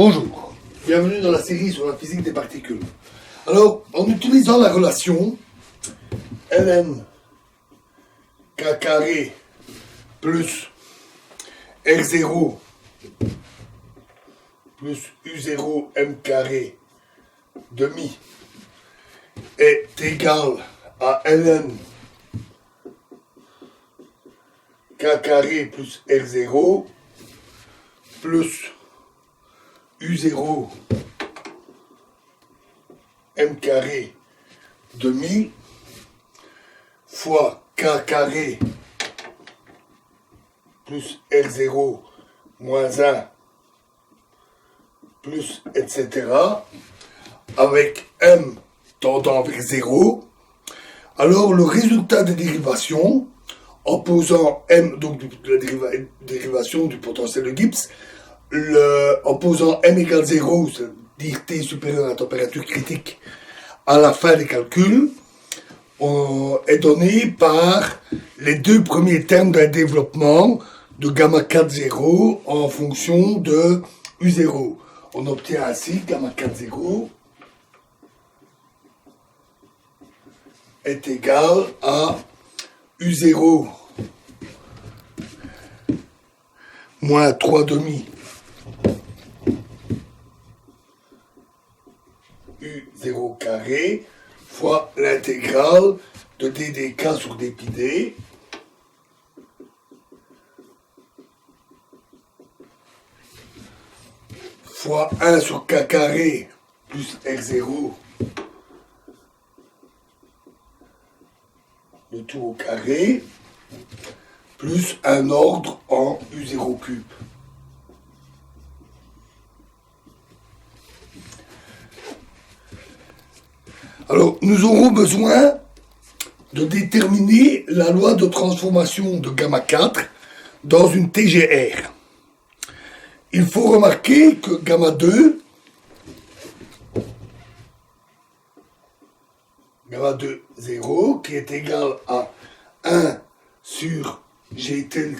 Bonjour, bienvenue dans la série sur la physique des particules. Alors, en utilisant la relation ln k carré plus r0 plus u0 m carré demi est égal à ln k carré plus r0 plus u0 m carré demi fois k carré plus r0 moins 1 plus etc. avec m tendant vers 0, alors le résultat des dérivations, en posant m, donc la dérivation du potentiel de Gibbs, en posant m égale 0, c'est-à-dire t supérieur à la température critique, à la fin des calculs, est donné par les deux premiers termes d'un développement de gamma 4 0 en fonction de u0. On obtient ainsi gamma 4 0 est égal à u0 moins 3 demi u0 carré fois l'intégrale de d dk sur d pi d fois 1 sur k carré plus r0 le tout au carré plus un ordre en u0 cube. Alors, nous aurons besoin de déterminer la loi de transformation de gamma 4 dans une TGR. Il faut remarquer que gamma 2 0, qui est égal à 1 sur g tilde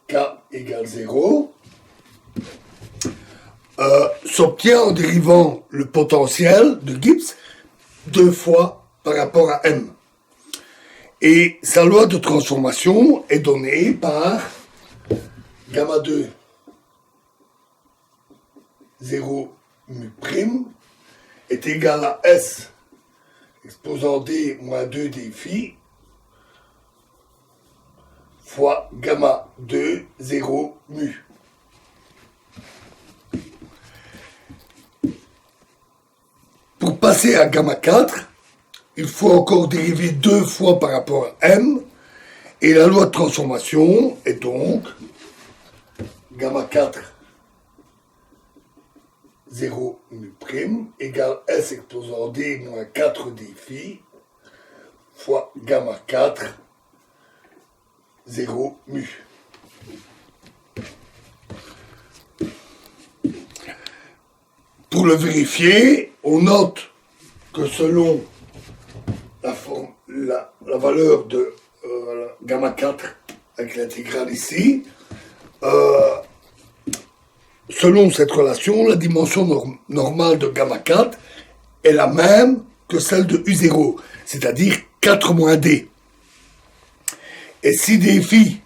k égale 0, s'obtient en dérivant le potentiel de Gibbs deux fois par rapport à m. Et sa loi de transformation est donnée par gamma 2 0 mu prime est égal à S exposant D moins 2 d phi fois gamma 2 0 mu. Pour passer à gamma 4, il faut encore dériver deux fois par rapport à m, et la loi de transformation est donc gamma 4 0 mu prime égale S exposant D moins 4 d phi fois gamma 4 0 mu. Pour le vérifier, on note que selon la valeur de gamma 4 avec l'intégrale ici, selon cette relation, la dimension normale de gamma 4 est la même que celle de U0, c'est-à-dire 4 moins D. Et si d phi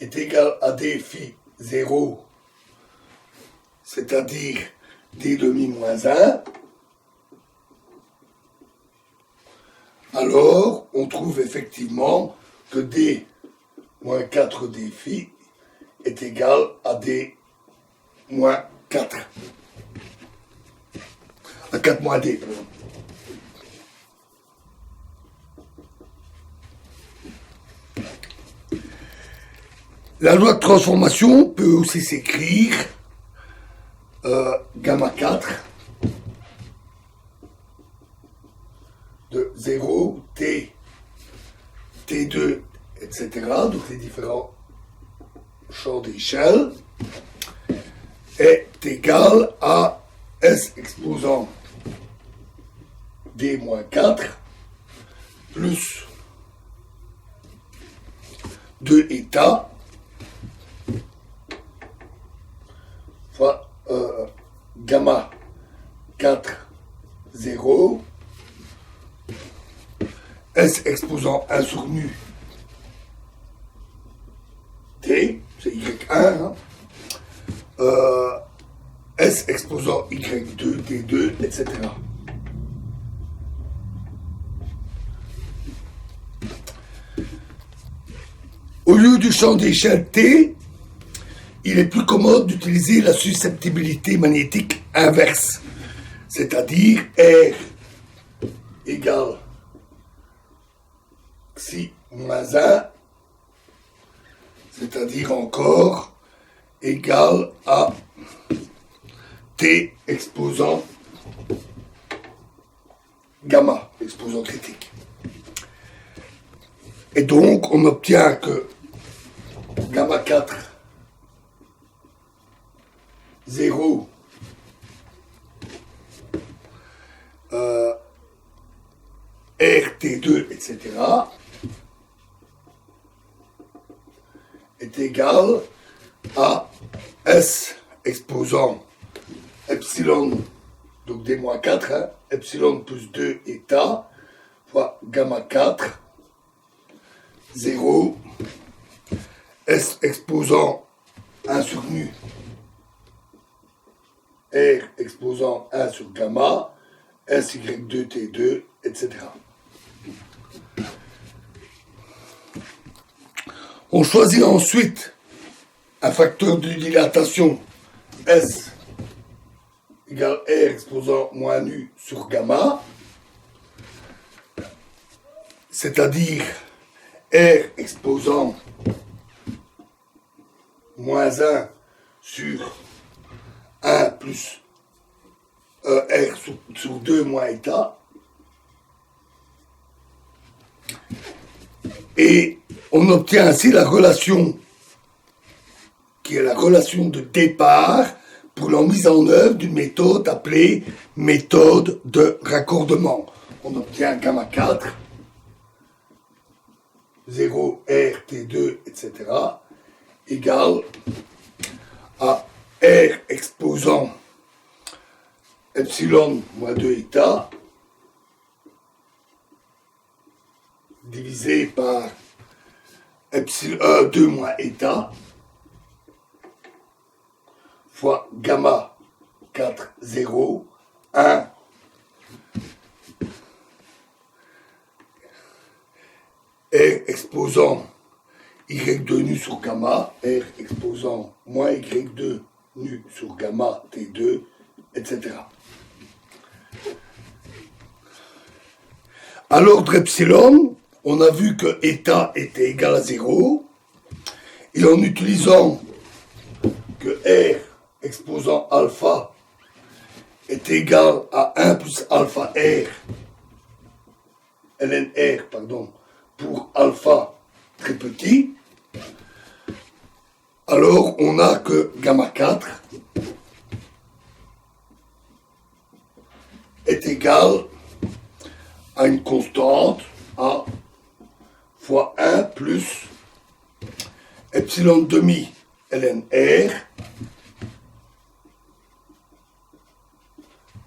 est égal à d phi 0, c'est-à-dire d demi moins 1, alors on trouve effectivement que d moins 4 d phi est égal à d moins 4. À 4 moins d, pardon. La loi de transformation peut aussi s'écrire gamma 4 de 0, t, t2, etc. Donc les différents champs d'échelle est égal à S exposant D-4 plus 2 états fois gamma 4, 0, S exposant 1 sur nu T, c'est Y1, hein, S exposant Y2, T2, etc. Au lieu du champ d'échelle T, il est plus commode d'utiliser la susceptibilité magnétique inverse, c'est-à-dire R égale Xi moins 1, c'est-à-dire encore égal à T exposant gamma, exposant critique. Et donc, on obtient que gamma 4, 0, RT2, etc., est égal à S exposant epsilon, donc D-4, hein, epsilon plus 2 état, fois gamma 4, 0, S exposant 1 sur nu, R exposant 1 sur gamma, SY2, T2, etc. On choisit ensuite un facteur de dilatation S égale R exposant moins nu sur gamma, c'est-à-dire R exposant moins 1 sur 1 plus R sur 2 moins état. Et on obtient ainsi la relation qui est la relation de départ pour la mise en œuvre d'une méthode appelée méthode de raccordement. On obtient gamma 4, 0, R, T2, etc. égale à R exposant epsilon moins 2 état divisé par epsilon 2 moins état fois gamma 4, 0, 1 R exposant Y2 nu sur gamma, R exposant moins Y2 nu sur gamma T2, etc. À l'ordre epsilon, on a vu que état était égal à 0, et en utilisant que R exposant alpha est égal à 1 plus alpha R, ln R, pardon, pour alpha très petit, alors on a que gamma 4 est égal à une constante A fois 1 plus epsilon demi ln R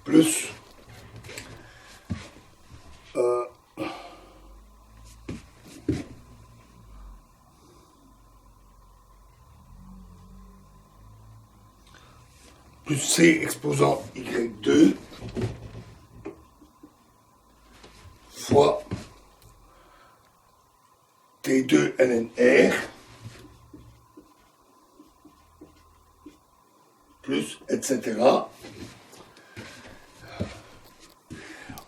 plus C exposant Y2 fois T2 ln R plus etc.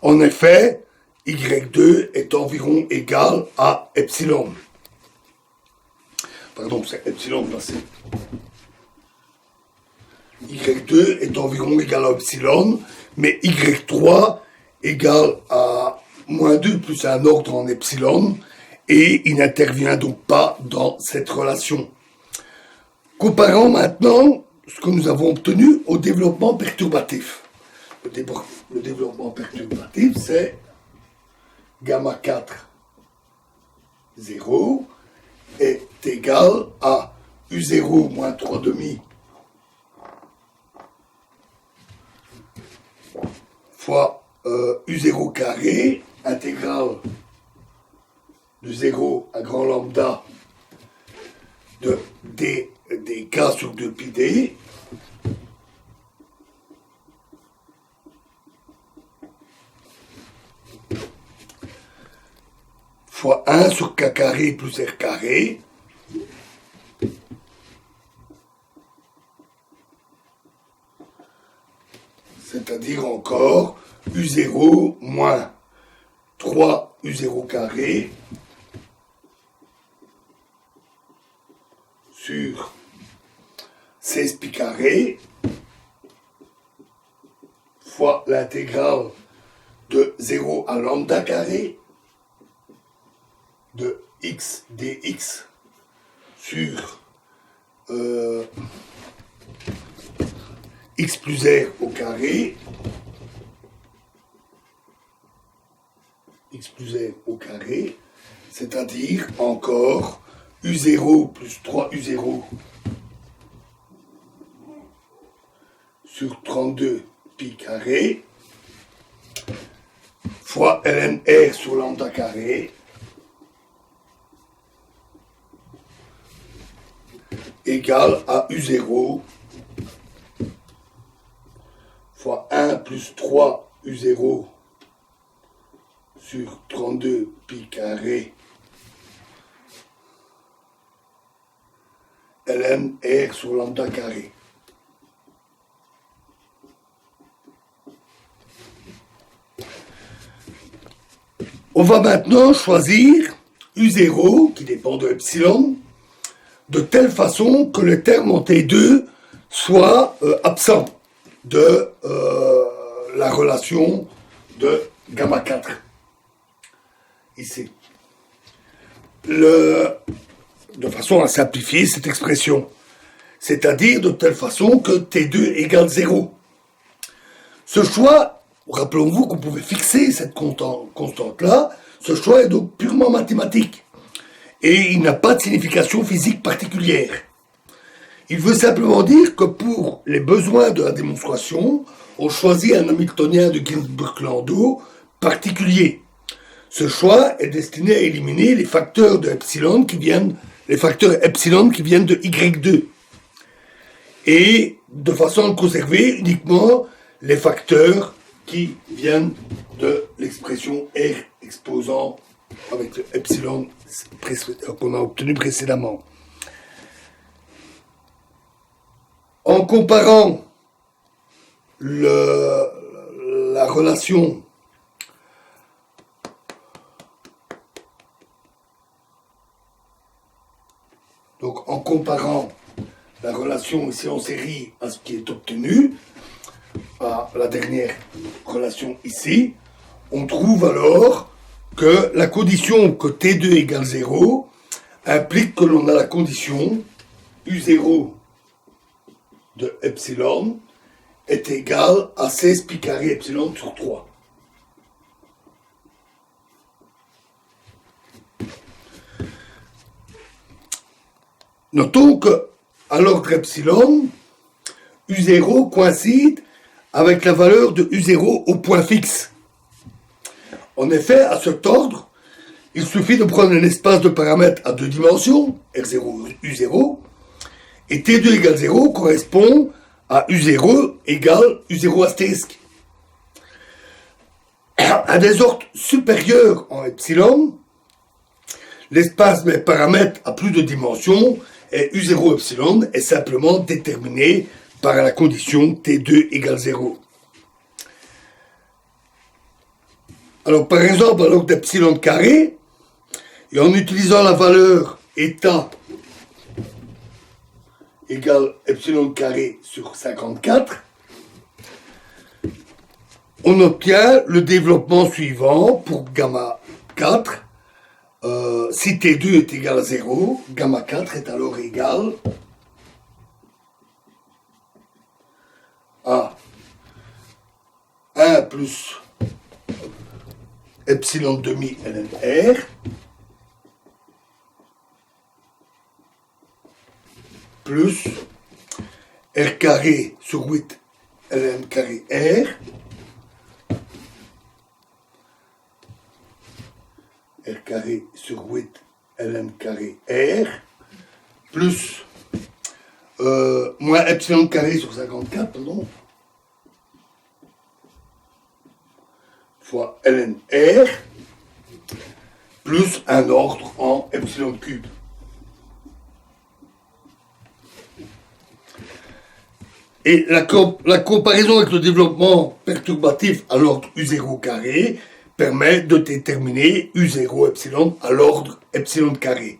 En effet, Y2 est environ égal à epsilon. Pardon, c'est epsilon placé. Y2 est environ égal à epsilon, mais Y3 égale à moins 2 plus un ordre en epsilon, et il n'intervient donc pas dans cette relation. Comparons maintenant ce que nous avons obtenu au développement perturbatif. Le développement perturbatif, c'est gamma 4, 0, est égal à U0 moins 3 demi fois U0 carré, intégrale de 0 à grand lambda de d des k sur 2 pi d fois 1 sur k carré plus r carré c'est-à-dire encore U0 moins 3 U0 carré sur 16 pi carré fois l'intégrale de 0 à lambda carré de x dx sur x plus r au carré, x plus r au carré, c'est-à-dire encore U0 plus 3U0 sur 32 pi carré fois ln r sur lambda carré égale à U0 fois 1 plus 3 U0 sur 32 pi carré ln r sur lambda carré. On va maintenant choisir U0 qui dépend de epsilon de telle façon que le terme en T2 soit absent de la relation de gamma 4 ici. De façon à simplifier cette expression, c'est-à-dire de telle façon que T2 égale 0. Ce choix, rappelons-vous qu'on pouvait fixer cette constante-là, ce choix est donc purement mathématique et il n'a pas de signification physique particulière. Il veut simplement dire que pour les besoins de la démonstration, on choisit un Hamiltonien de Ginzburg-Landau particulier. Ce choix est destiné à éliminer les facteurs de epsilon qui viennent, de Y2. Et de façon à conserver uniquement les facteurs qui viennent de l'expression R exposant avec le epsilon qu'on a obtenu précédemment. En comparant la relation ici en série à ce qui est obtenu, à la dernière relation ici, on trouve alors que la condition que T2 égale 0 implique que l'on a la condition U0 de epsilon est égal à 16 pi carré epsilon sur 3. Notons que à l'ordre epsilon, U0 coïncide avec la valeur de U0 au point fixe. En effet, à cet ordre, il suffit de prendre un espace de paramètres à deux dimensions, R0, U0, et T2 égale 0 correspond à U0 égale U0 astérisque. À des ordres supérieurs en epsilon, l'espace des paramètres à plus de dimensions et U0 epsilon est simplement déterminé par la condition T2 égale 0. Alors par exemple, à l'ordre d'epsilon carré, et en utilisant la valeur état égale epsilon carré sur 54, on obtient le développement suivant pour gamma 4. Si T2 est égal à 0, gamma 4 est alors égal à 1 plus epsilon demi ln r plus R carré sur 8 ln carré R R carré sur 8 ln carré R plus moins epsilon carré sur 54, pardon, fois ln R plus un ordre en epsilon cube. Et la comparaison avec le développement perturbatif à l'ordre U0 carré permet de déterminer U0 epsilon à l'ordre epsilon carré.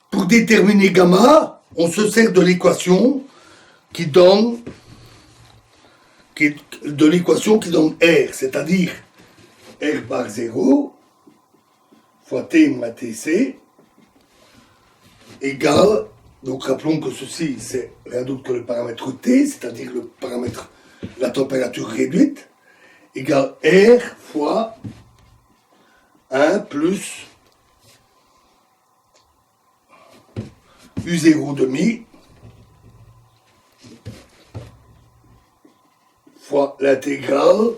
Pour déterminer gamma, on se sert de l'équation qui donne R, c'est-à-dire R bar 0 fois T moins TC égale, donc rappelons que ceci c'est rien d'autre que le paramètre T, c'est-à-dire le paramètre la température réduite, égale R fois 1 plus U0 demi fois l'intégrale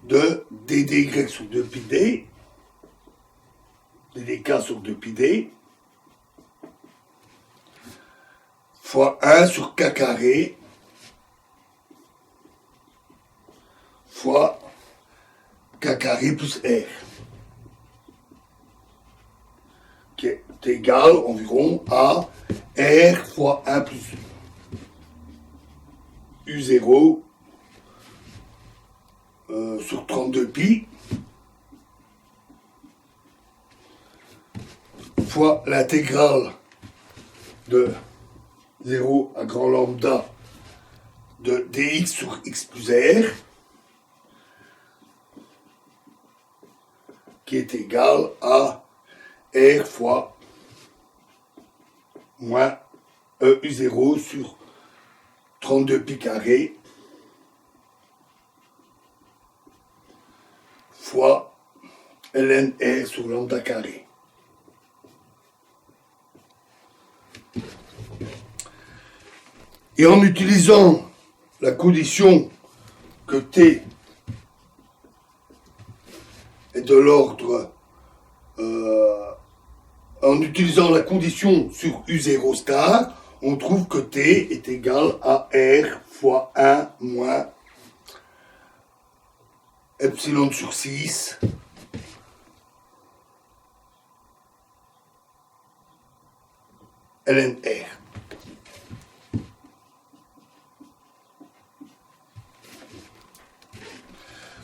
de ddy sur 2 pi d, ddk sur 2 pi d, fois 1 sur k carré, fois k carré plus r, qui est égal environ à r fois 1 plus u0 sur 32 pi fois l'intégrale de 0 à grand lambda de dx sur x plus r qui est égal à r fois moins u0 sur 32 pi carré fois ln r sur lambda carré. Et en utilisant la condition que t est de l'ordre, en utilisant la condition sur U0 star, on trouve que t est égal à R fois 1 moins epsilon sur 6 ln R.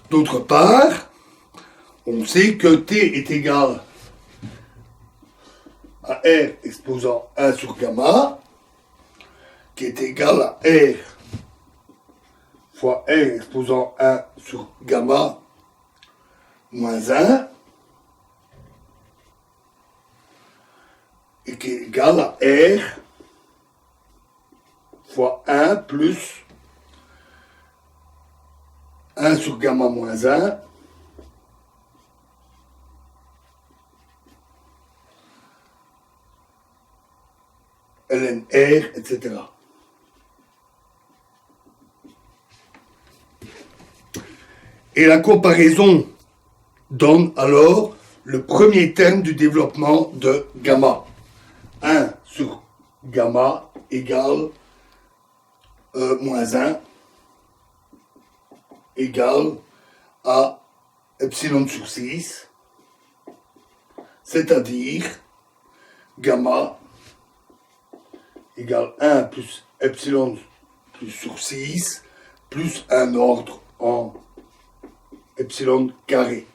D'autre part, on sait que t est égal à R exposant 1 sur gamma, qui est égal à R fois R exposant 1 sur gamma moins 1, et qui est égal à R fois 1 plus 1 sur gamma moins 1 ln R, etc. Et la comparaison donne alors le premier terme du développement de gamma. 1 sur gamma égale moins 1 égale à epsilon sur 6, c'est-à-dire gamma égale 1 plus epsilon plus sur 6 plus un ordre en epsilon carré.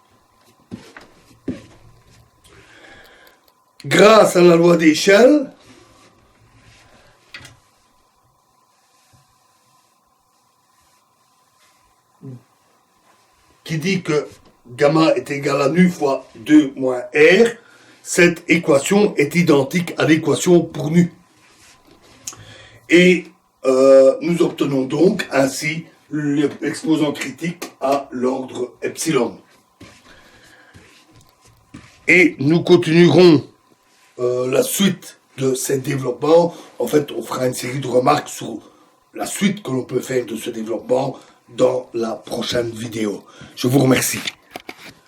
Grâce à la loi d'échelle, qui dit que gamma est égal à nu fois 2 moins r, cette équation est identique à l'équation pour nu. Et nous obtenons donc ainsi l'exposant critique à l'ordre epsilon. Et nous continuerons la suite de ce développement. En fait, on fera une série de remarques sur la suite que l'on peut faire de ce développement dans la prochaine vidéo. Je vous remercie.